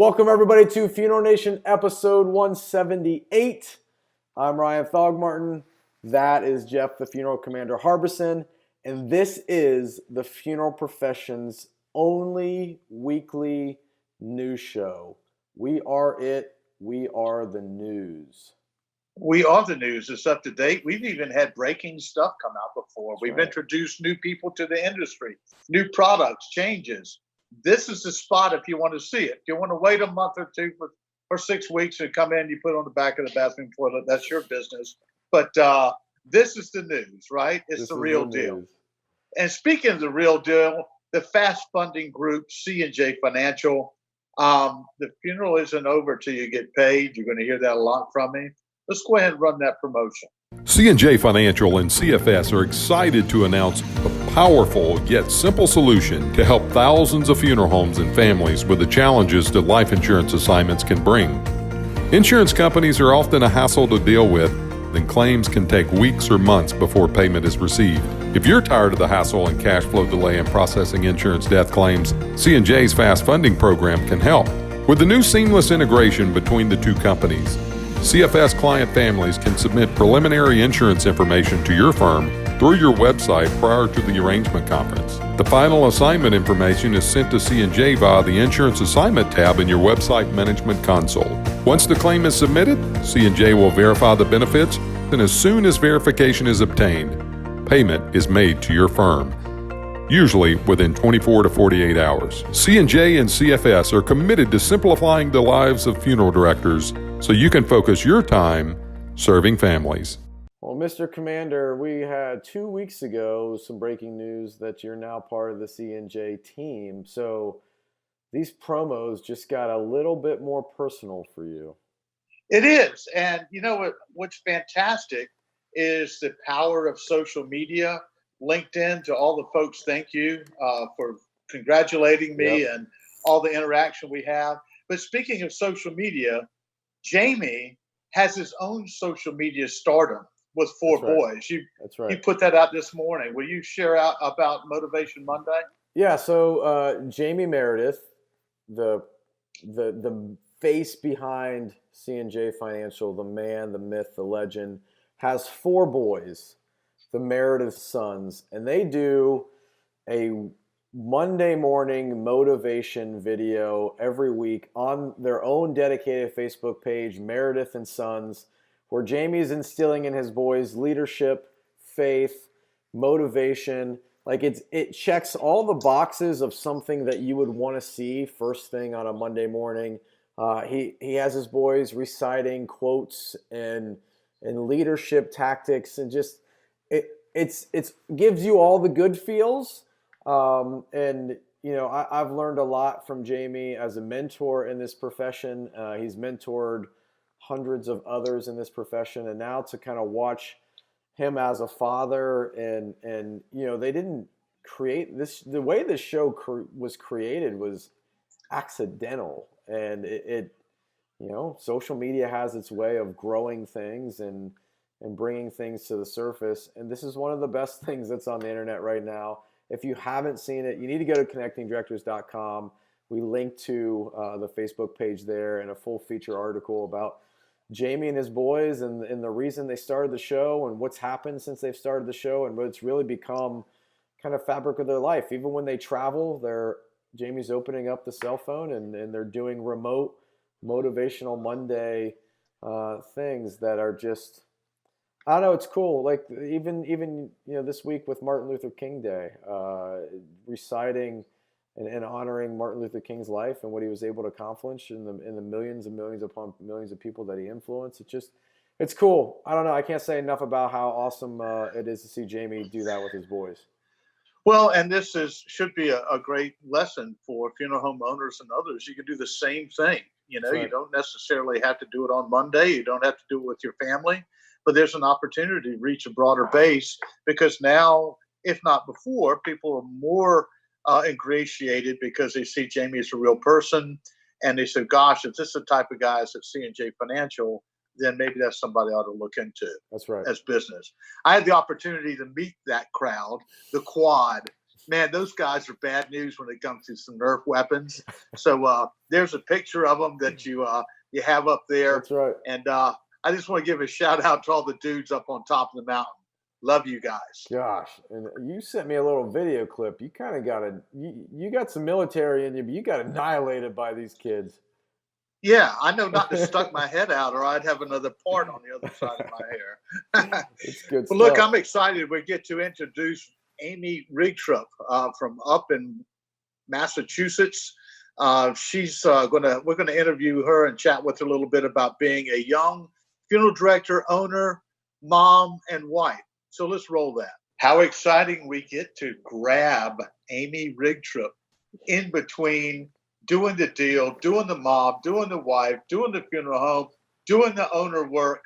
Welcome everybody to Funeral Nation episode 178. I'm Ryan Thogmartin. That is Jeff, the Funeral Commander Harbison. And this is the funeral profession's only weekly news show. We are it. We are the news. We are the news. It's up to date. We've even had breaking stuff come out before. We've introduced new people to the industry, new products, changes. This is the spot if you want to see it. If you want to wait a month or two for 6 weeks and come in, you put it on the back of the bathroom toilet. That's your business. But this is the news, right? It's the real deal. And speaking of the real deal, the fast funding group, C&J Financial, the funeral isn't over till you get paid. You're going to hear that a lot from me. Let's go ahead and run that promotion. C&J Financial and CFS are excited to announce a powerful yet simple solution to help thousands of funeral homes and families with the challenges that life insurance assignments can bring. Insurance companies are often a hassle to deal with, and claims can take weeks or months before payment is received. If you're tired of the hassle and cash flow delay in processing insurance death claims, C&J's Fast Funding program can help. With the new seamless integration between the two companies, CFS client families can submit preliminary insurance information to your firm through your website prior to the arrangement conference. The final assignment information is sent to C&J via the Insurance Assignment tab in your website management console. Once the claim is submitted, C&J will verify the benefits, and as soon as verification is obtained, payment is made to your firm, usually within 24 to 48 hours. C&J and CFS are committed to simplifying the lives of funeral directors so you can focus your time serving families. Well, Mr. Commander, we had 2 weeks ago some breaking news that you're now part of the C&J team. So these promos just got a little bit more personal for you. It is. And you know what's fantastic is the power of social media. LinkedIn, to all the folks, thank you for congratulating me and all the interaction we have. But speaking of social media, Jamie has his own social media stardom with four boys. You put that out this morning. Will you share out about Motivation Monday? Yeah. So Jamie Meredith, the face behind C&J Financial, the man, the myth, the legend, has four boys, the Meredith sons, and they do a Monday morning motivation video every week on their own dedicated Facebook page, Meredith and Sons, where Jamie is instilling in his boys leadership, faith, motivation. Like it checks all the boxes of something that you would want to see first thing on a Monday morning. He has his boys reciting quotes and leadership tactics, and just it's gives you all the good feels. And you know, I've learned a lot from Jamie as a mentor in this profession. He's mentored hundreds of others in this profession, and now to kind of watch him as a father, and you know, they didn't create this. The way this show was created was accidental, and it you know, social media has its way of growing things and bringing things to the surface, and this is one of the best things that's on the internet right now. If you haven't seen it, you need to go to connectingdirectors.com. We link to the Facebook page there and a full feature article about Jamie and his boys and the reason they started the show and what's happened since they've started the show and what it's really become kind of fabric of their life. Even when they travel, Jamie's opening up the cell phone and they're doing remote Motivational Monday things that are just, I don't know, it's cool. Like even you know, this week with Martin Luther King Day, reciting and honoring Martin Luther King's life and what he was able to accomplish in the millions and millions upon millions of people that he influenced. It's cool. I don't know. I can't say enough about how awesome it is to see Jamie do that with his boys. Well, and this should be a great lesson for funeral home owners and others. You can do the same thing. You know, you don't necessarily have to do it on Monday. You don't have to do it with your family. But there's an opportunity to reach a broader base because now, if not before, people are more ingratiated because they see Jamie as a real person, and they say, "Gosh, if this is the type of guys at C&J Financial, then maybe that's somebody I ought to look into." That's right. As business. I had the opportunity to meet that crowd, the quad, man, those guys are bad news when it comes to some Nerf weapons. So there's a picture of them that you have up there. That's right. And I just want to give a shout out to all the dudes up on top of the mountain. Love you guys. Gosh, and you sent me a little video clip. You kind of you got some military in you, but you got annihilated by these kids. Yeah, I know not to stuck my head out, or I'd have another part on the other side of my hair. It's good But look, stuff. I'm excited. We get to introduce Amy Rigtrup from up in Massachusetts. We're gonna interview her and chat with her a little bit about being a young funeral director, owner, mom, and wife. So let's roll that. How exciting we get to grab Amy Rigtrup in between doing the deal, doing the mom, doing the wife, doing the funeral home, doing the owner work.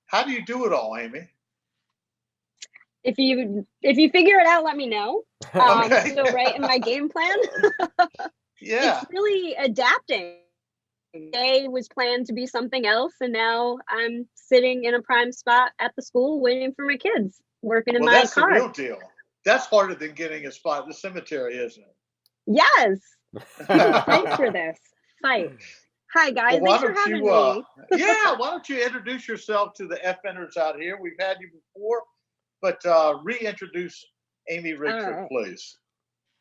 How do you do it all, Amy? If you figure it out, let me know. Okay. So right in my game plan. Yeah. It's really adapting. Day was planned to be something else, and now I'm sitting in a prime spot at the school waiting for my kids, working in Well, my that's car. the real deal. That's harder than getting a spot at the cemetery, isn't it? Yes. Fight for this. Fight. Hi guys, Well, thanks for having me. Yeah, why don't you introduce yourself to the FNers out here? We've had you before, but reintroduce Amy Rigtrup, right. please.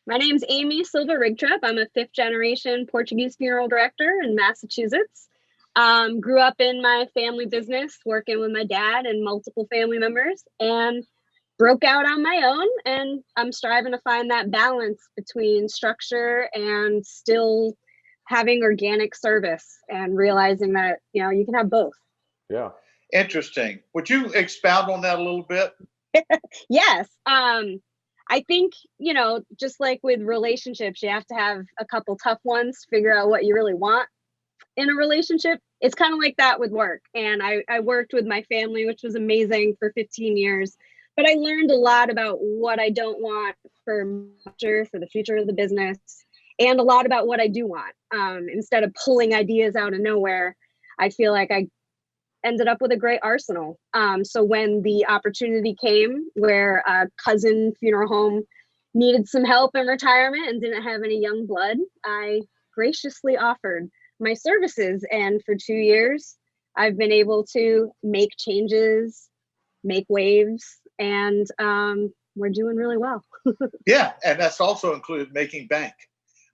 My name's Amy Silva Rigtrup. I'm a 5th generation Portuguese funeral director in Massachusetts. Grew up in my family business, working with my dad and multiple family members, and broke out on my own. And I'm striving to find that balance between structure and still having organic service, and realizing that, you can have both. Yeah. Interesting. Would you expound on that a little bit? Yes. I think, just like with relationships, you have to have a couple tough ones to figure out what you really want in a relationship. It's kind of like that with work. And I worked with my family, which was amazing, for 15 years. But I learned a lot about what I don't want for the future of the business, and a lot about what I do want. Instead of pulling ideas out of nowhere, I feel like I ended up with a great arsenal. So when the opportunity came where a cousin funeral home needed some help in retirement and didn't have any young blood, I graciously offered my services. And for 2 years, I've been able to make changes, make waves, and we're doing really well. Yeah, and that's also included making bank.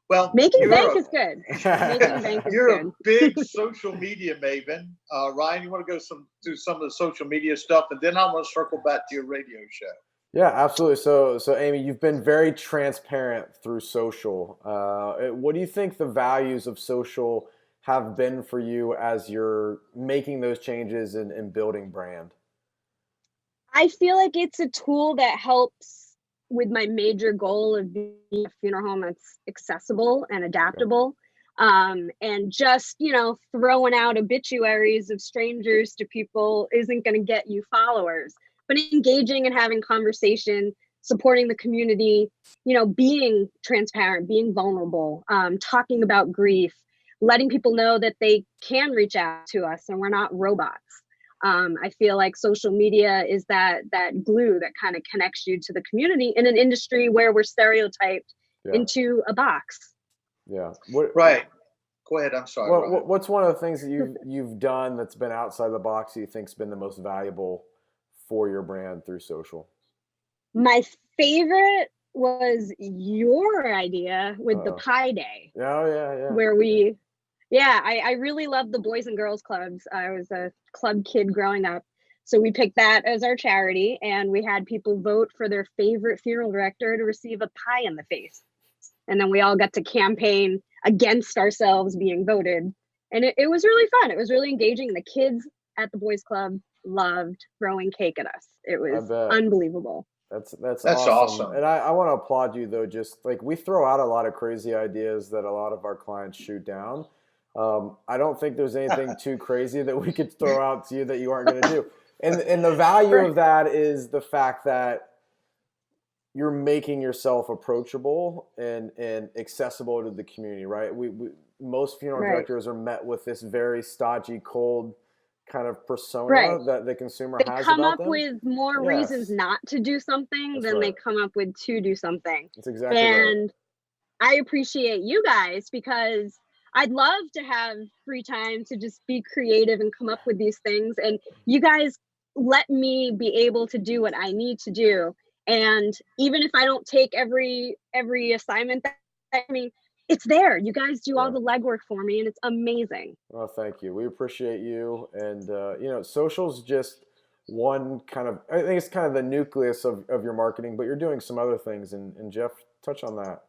Well, Making bank is good. Making bank is you're good. a big social media maven. Ryan, you want to go through some of the social media stuff, and then I'm going to circle back to your radio show. Yeah, absolutely. So Amy, you've been very transparent through social. What do you think the values of social have been for you as you're making those changes and building brand? I feel like it's a tool that helps with my major goal of being a funeral home that's accessible and adaptable. And just, throwing out obituaries of strangers to people isn't going to get you followers. But engaging and having conversation, supporting the community, being transparent, being vulnerable, talking about grief, letting people know that they can reach out to us and we're not robots. I feel like social media is that glue that kind of connects you to the community in an industry where we're stereotyped into a box. Yeah. Right. Go ahead. I'm sorry. What's one of the things that you've done that's been outside the box that you think's been the most valuable for your brand through social? My favorite was your idea with the Pie Day. Oh, yeah. Where I really loved the Boys and Girls Clubs. I was a club kid growing up. So we picked that as our charity, and we had people vote for their favorite funeral director to receive a pie in the face. And then we all got to campaign against ourselves being voted. And it was really fun. It was really engaging. The kids at the Boys Club loved throwing cake at us. It was unbelievable. That's awesome. And I want to applaud you, though. Just like, we throw out a lot of crazy ideas that a lot of our clients shoot down. I don't think there's anything too crazy that we could throw out to you that you aren't going to do. And the value of that is the fact that you're making yourself approachable and accessible to the community, right? Most funeral directors are met with this very stodgy, cold kind of persona Right. that the consumer They has come about up them. with more reasons Yes, not to do something that's than they right. come up with to do something. That's exactly right. And I appreciate you guys because I'd love to have free time to just be creative and come up with these things. And you guys let me be able to do what I need to do. And even if I don't take every assignment that I mean, it's there. You guys do all Yeah. the legwork for me and it's amazing. Well, thank you. We appreciate you. And, social's just one kind of, I think it's kind of the nucleus of your marketing, but you're doing some other things. And Jeff, touch on that.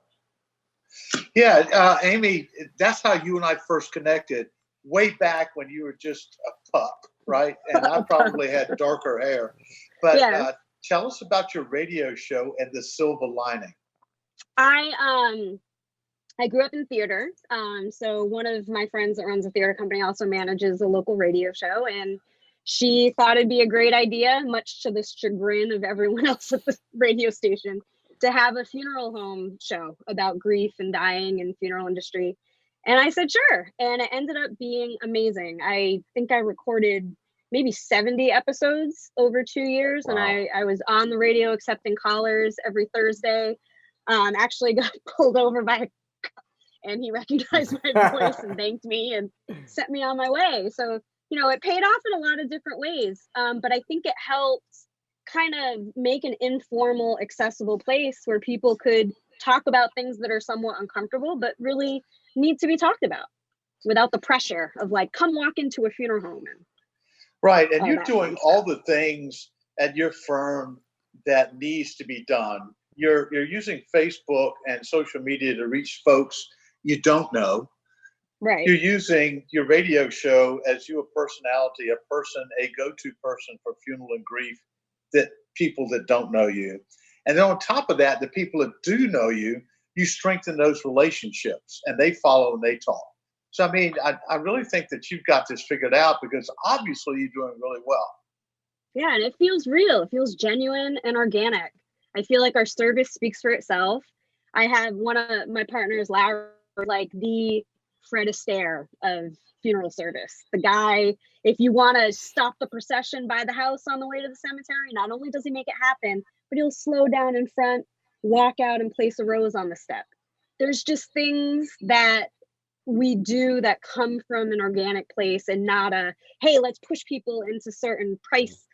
Yeah, Amy, that's how you and I first connected way back when you were just a pup, right? And I probably had darker hair. But Yes. tell us about your radio show and the silver lining. I grew up in theater. So one of my friends that runs a theater company also manages a local radio show, and she thought it'd be a great idea, much to the chagrin of everyone else at the radio station, to have a funeral home show about grief and dying and funeral industry. And I said, sure. And it ended up being amazing. I think I recorded maybe 70 episodes over 2 years. Wow. And I was on the radio accepting callers every Thursday. Actually got pulled over by and he recognized my voice and thanked me and sent me on my way. So, it paid off in a lot of different ways. But I think it helped kind of make an informal, accessible place where people could talk about things that are somewhat uncomfortable, but really need to be talked about without the pressure of like, come walk into a funeral home. Right. And all you're that doing fun all stuff. the things at your firm that needs to be done. You're using Facebook and social media to reach folks you don't know. Right. You're using your radio show as you a personality, a person, a go-to person for funeral and grief, that people that don't know you. And then on top of that, the people that do know you, you strengthen those relationships and they follow and they talk. So, I mean, I really think that you've got this figured out because obviously you're doing really well. Yeah, and it feels real. It feels genuine and organic. I feel like our service speaks for itself. I have one of my partners, Larry, like the Fred Astaire of funeral service. The guy, if you want to stop the procession by the house on the way to the cemetery, not only does he make it happen, but he'll slow down in front, walk out and place a rose on the step. There's just things that we do that come from an organic place and not a, hey, let's push people into certain price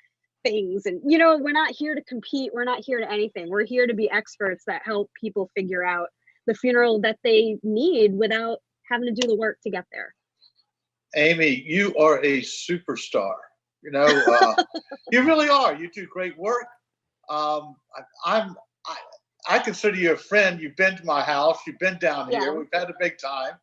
things. And, we're not here to compete. We're not here to anything. We're here to be experts that help people figure out the funeral that they need without having to do the work to get there. Amy, you are a superstar. You really are. You do great work. I consider you a friend. You've been to my house. You've been down here. Yeah. We've had a big time.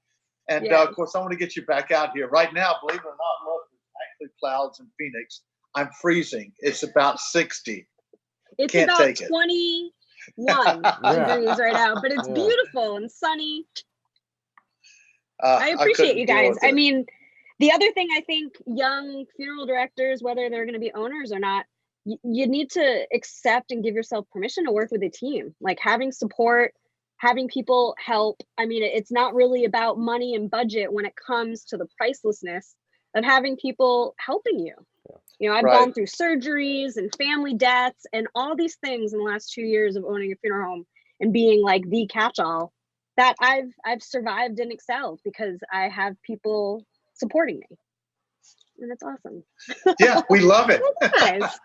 And Yeah. of course, I want to get you back out here. Right now, believe it or not, look, there's actually clouds in Phoenix. I'm freezing. It's about 60. It's Can't about take it. 21 degrees right now, but it's beautiful and sunny. I appreciate you guys. I mean, the other thing I think young funeral directors, whether they're going to be owners or not, you need to accept and give yourself permission to work with a team. Like having support, having people help. I mean, it's not really about money and budget when it comes to the pricelessness of having people helping you. I've gone through surgeries and family deaths and all these things in the last 2 years of owning a funeral home and being like the catch-all that I've survived and excelled because I have people supporting me. And it's awesome. Yeah, we love it. Nice.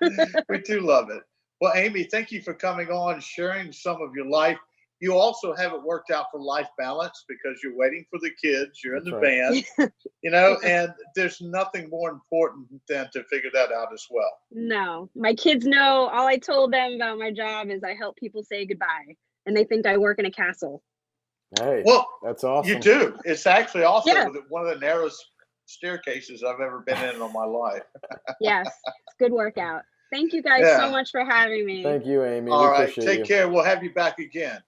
We do love it. Well, Amy, thank you for coming on, sharing some of your life. You also have it worked out for life balance because you're waiting for the kids, you're in the van, and there's nothing more important than to figure that out as well. No, my kids know all I told them about my job is I help people say goodbye and they think I work in a castle. Hey, well, that's awesome. You do. It's actually also Yeah. one of the narrowest staircases I've ever been in all my life. Yes, it's a good workout. Thank you guys so much for having me. Thank you, Amy. All right, appreciate take you. care. We'll have you back again.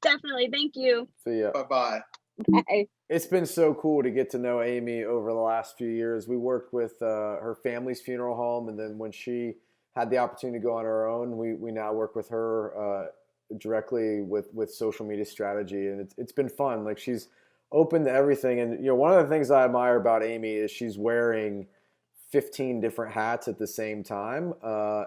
Definitely. Thank you. See ya. Bye-bye. Bye. It's been so cool to get to know Amy over the last few years. We worked with her family's funeral home, and then when she had the opportunity to go on her own, we now work with her directly with social media strategy, and it's been fun. Like she's open to everything, and one of the things I admire about Amy is she's wearing 15 different hats at the same time.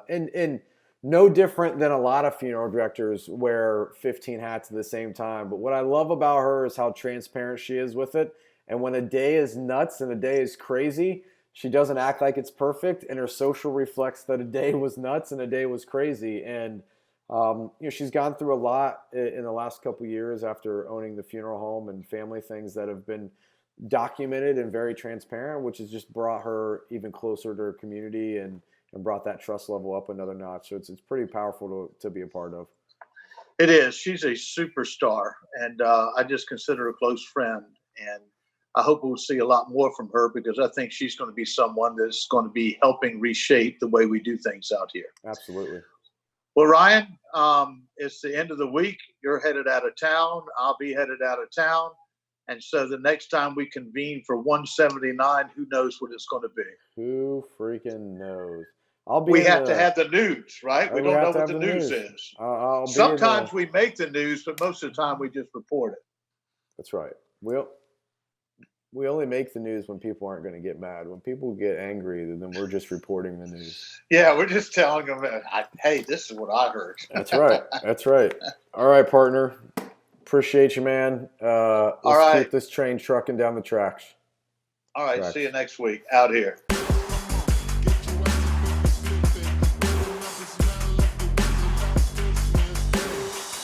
And no different than a lot of funeral directors wear 15 hats at the same time. But what I love about her is how transparent she is with it. And when a day is nuts and a day is crazy, she doesn't act like it's perfect. And her social reflects that a day was nuts and a day was crazy. And she's gone through a lot in the last couple of years after owning the funeral home and family things that have been documented and very transparent, which has just brought her even closer to her community and brought that trust level up another notch. So it's pretty powerful to be a part of. It is. She's a superstar, and I just consider her a close friend. And I hope we'll see a lot more from her, because I think she's going to be someone that's going to be helping reshape the way we do things out here. Absolutely. Well, Ryan, it's the end of the week. You're headed out of town. I'll be headed out of town. And so the next time we convene for 179, who knows what it's going to be? Who freaking knows? We have to have the news, right? We don't know what the news is. Sometimes we make the news, but most of the time we just report it. That's right. We only make the news when people aren't going to get mad. When people get angry, then we're just reporting the news. Yeah, we're just telling them, hey, this is what I heard. That's right. That's right. All right, partner. Appreciate you, man. Let's keep this train trucking down the tracks. All right. See you next week out here.